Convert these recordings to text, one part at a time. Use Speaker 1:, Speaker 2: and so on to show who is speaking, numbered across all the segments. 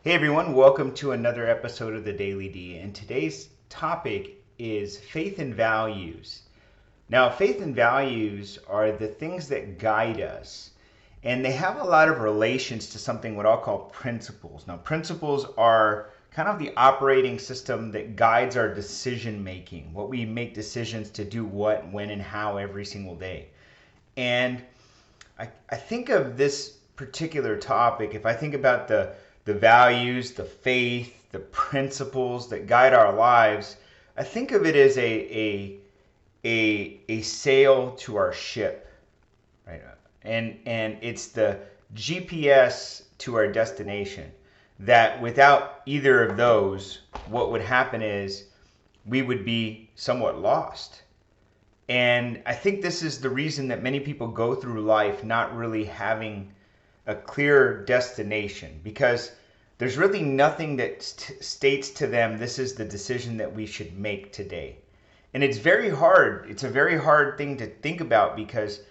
Speaker 1: Hey everyone, welcome to another episode of the Daily D. And today's topic is faith and values. Now, faith and values are the things that guide us, and they have a lot of relations to something what I'll call principles. Now, principles are kind of the operating system that guides our decision making, what we make decisions to do what, when, and how every single day. And I think of this particular topic, if I think about the values, the faith, the principles that guide our lives, I think of it as a sail to our ship, right? And it's the GPS to our destination. That without either of those, what would happen is we would be somewhat lost. And I think this is the reason that many people go through life not really having a clear destination, because there's really nothing that states to them this is the decision that we should make today. And it's very hard. It's a very hard thing to think about because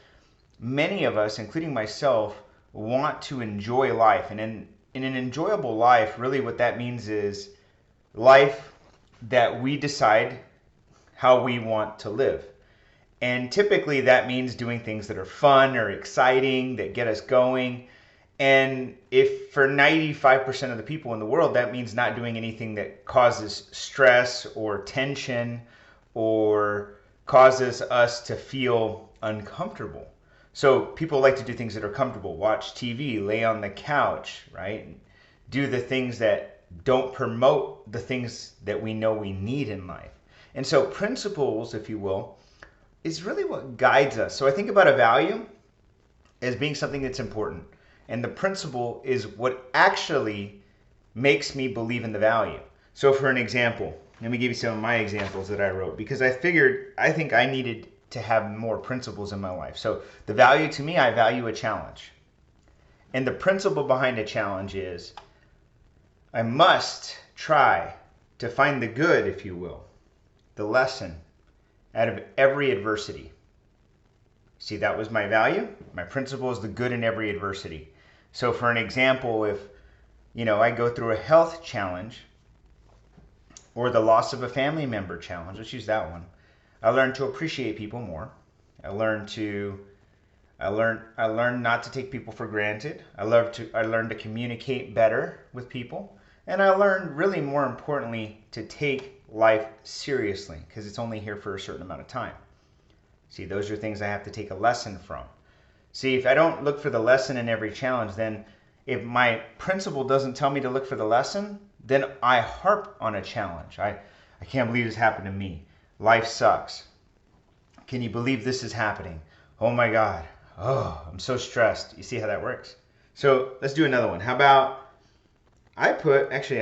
Speaker 1: many of us, including myself, want to enjoy life. And in an enjoyable life, really what that means is life that we decide how we want to live. And typically that means doing things that are fun or exciting, that get us going. And if for 95% of the people in the world, that means not doing anything that causes stress or tension or causes us to feel uncomfortable. So people like to do things that are comfortable, watch TV, lay on the couch, right? Do the things that don't promote the things that we know we need in life. And so principles, if you will, is really what guides us. So I think about a value as being something that's important. And the principle is what actually makes me believe in the value. So for an example, let me give you some of my examples that I wrote because I think I needed to have more principles in my life. So the value to me, I value a challenge. And the principle behind a challenge is I must try to find the good, if you will, the lesson out of every adversity. See, that was my value. My principle is the good in every adversity. So for an example, if I go through a health challenge or the loss of a family member challenge, let's use that one. I learn to appreciate people more. I learn not to take people for granted. I learn to communicate better with people. And I learned really more importantly to take life seriously because it's only here for a certain amount of time. See, those are things I have to take a lesson from. See, if I don't look for the lesson in every challenge, then if my principle doesn't tell me to look for the lesson, then I harp on a challenge. I can't believe this happened to me. Life sucks. Can you believe this is happening? Oh my God. Oh, I'm so stressed. You see how that works? So let's do another one. How about I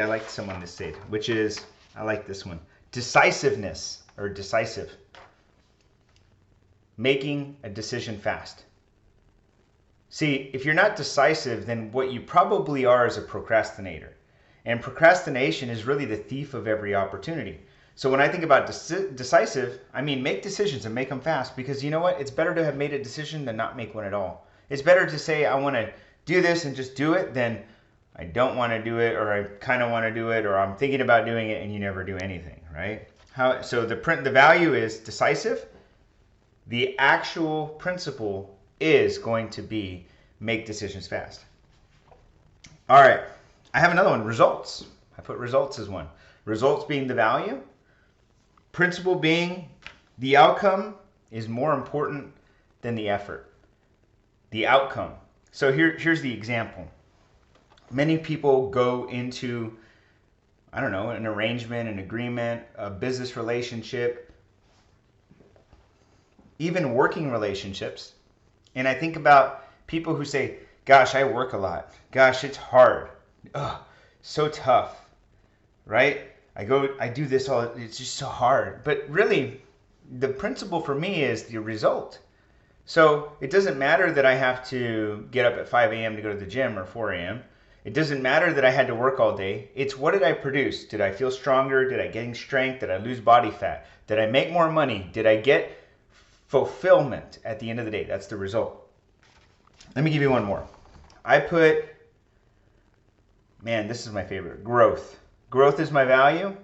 Speaker 1: like someone this state, which is, I like this one. Decisiveness or decisive. Making a decision fast. See, if you're not decisive, then what you probably are is a procrastinator. And procrastination is really the thief of every opportunity. So when I think about decisive, I mean make decisions and make them fast because you know what? It's better to have made a decision than not make one at all. It's better to say I want to do this and just do it than I don't want to do it or I kind of want to do it or I'm thinking about doing it and you never do anything, right? So the value is decisive. The actual principle is going to be make decisions fast. All right, I have another one, results. I put results as one. Results being the value. Principle being the outcome is more important than the effort. The outcome. So here's the example. Many people go into, an arrangement, an agreement, a business relationship, even working relationships. And I think about people who say, gosh, I work a lot. Gosh, it's hard. Ugh, so tough, right? I do this all, it's just so hard. But really, the principle for me is the result. So it doesn't matter that I have to get up at 5 a.m. to go to the gym or 4 a.m. It doesn't matter that I had to work all day. It's what did I produce? Did I feel stronger? Did I gain strength? Did I lose body fat? Did I make more money? Did I get fulfillment at the end of the day? That's the result. Let me give you one more. I put man, this is my favorite. Growth. Growth is my value,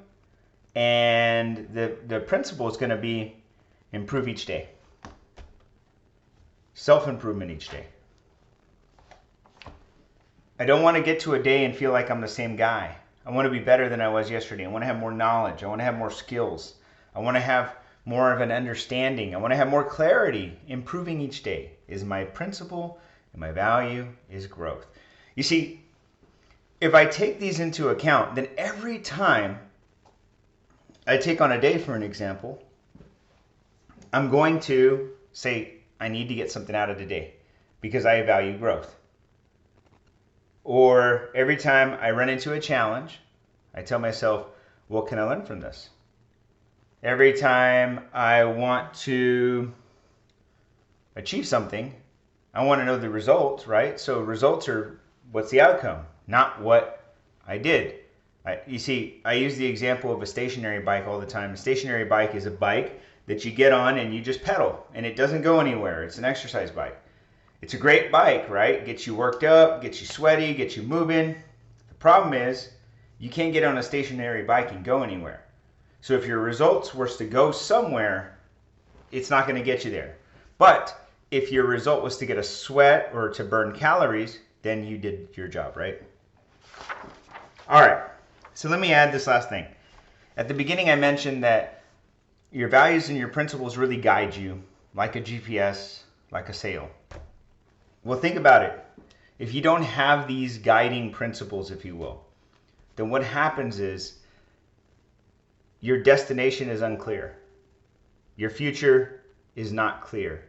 Speaker 1: and the principle is going to be improve each day. Self-improvement each day. I don't want to get to a day and feel like I'm the same guy. I want to be better than I was yesterday. I want to have more knowledge. I want to have more skills. I want to have more of an understanding. I want to have more clarity. Improving each day is my principle, and my value is growth. You see, if I take these into account, then every time I take on a day, for an example, I'm going to say, I need to get something out of the day because I value growth. Or every time I run into a challenge, I tell myself, what can I learn from this? Every time I want to achieve something, I want to know the results, right? So results are what's the outcome, not what I did. You see, I use the example of a stationary bike all the time. A stationary bike is a bike that you get on and you just pedal, and it doesn't go anywhere. It's an exercise bike. It's a great bike, right? Gets you worked up, gets you sweaty, gets you moving. The problem is you can't get on a stationary bike and go anywhere. So if your results was to go somewhere, it's not going to get you there. But if your result was to get a sweat or to burn calories, then you did your job, right? All right. So let me add this last thing. At the beginning, I mentioned that your values and your principles really guide you like a GPS, like a sail. Well, think about it. If you don't have these guiding principles, if you will, then what happens is your destination is unclear. Your future is not clear.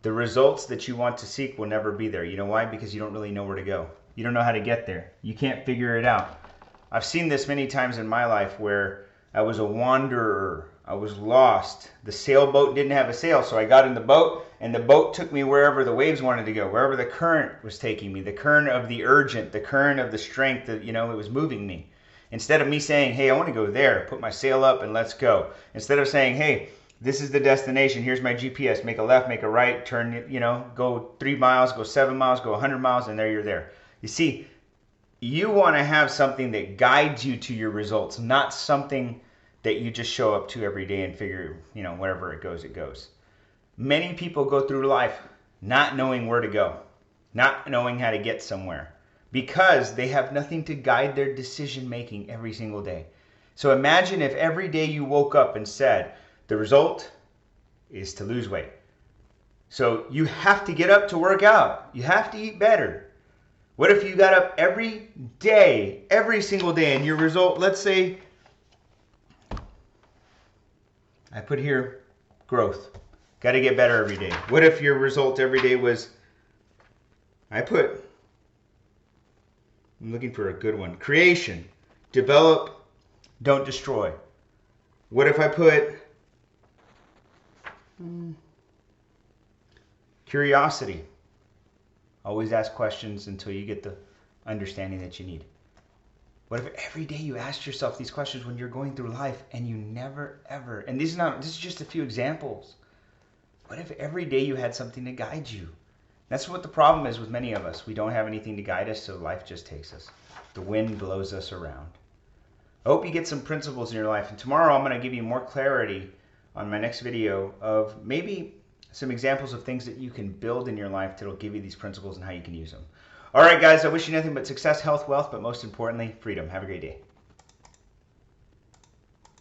Speaker 1: The results that you want to seek will never be there. You know why? Because you don't really know where to go. You don't know how to get there. You can't figure it out. I've seen this many times in my life where I was a wanderer. I was lost. The sailboat didn't have a sail, so I got in the boat, and the boat took me wherever the waves wanted to go, wherever the current was taking me, the current of the urgent, the current of the strength that, it was moving me. Instead of me saying, hey, I want to go there, put my sail up and let's go. Instead of saying, hey, this is the destination, here's my GPS, make a left, make a right, turn, go 3 miles, go 7 miles, go 100 miles, and there you're there. You see, you want to have something that guides you to your results, not something that you just show up to every day and figure, wherever it goes, it goes. Many people go through life not knowing where to go, not knowing how to get somewhere, because they have nothing to guide their decision making every single day. So imagine if every day you woke up and said, the result is to lose weight. So you have to get up to work out. You have to eat better. What if you got up every day, every single day, and your result, let's say, I put here growth. Got to get better every day. What if your result every day was, I'm looking for a good one, creation, develop, don't destroy. What if I put curiosity? Always ask questions until you get the understanding that you need. What if every day you asked yourself these questions when you're going through life and you never ever, and this is just a few examples. What if every day you had something to guide you? That's what the problem is with many of us. We don't have anything to guide us, so life just takes us. The wind blows us around. I hope you get some principles in your life, and tomorrow I'm going to give you more clarity on my next video of maybe some examples of things that you can build in your life that will give you these principles and how you can use them. All right, guys, I wish you nothing but success, health, wealth, but most importantly, freedom. Have a great day.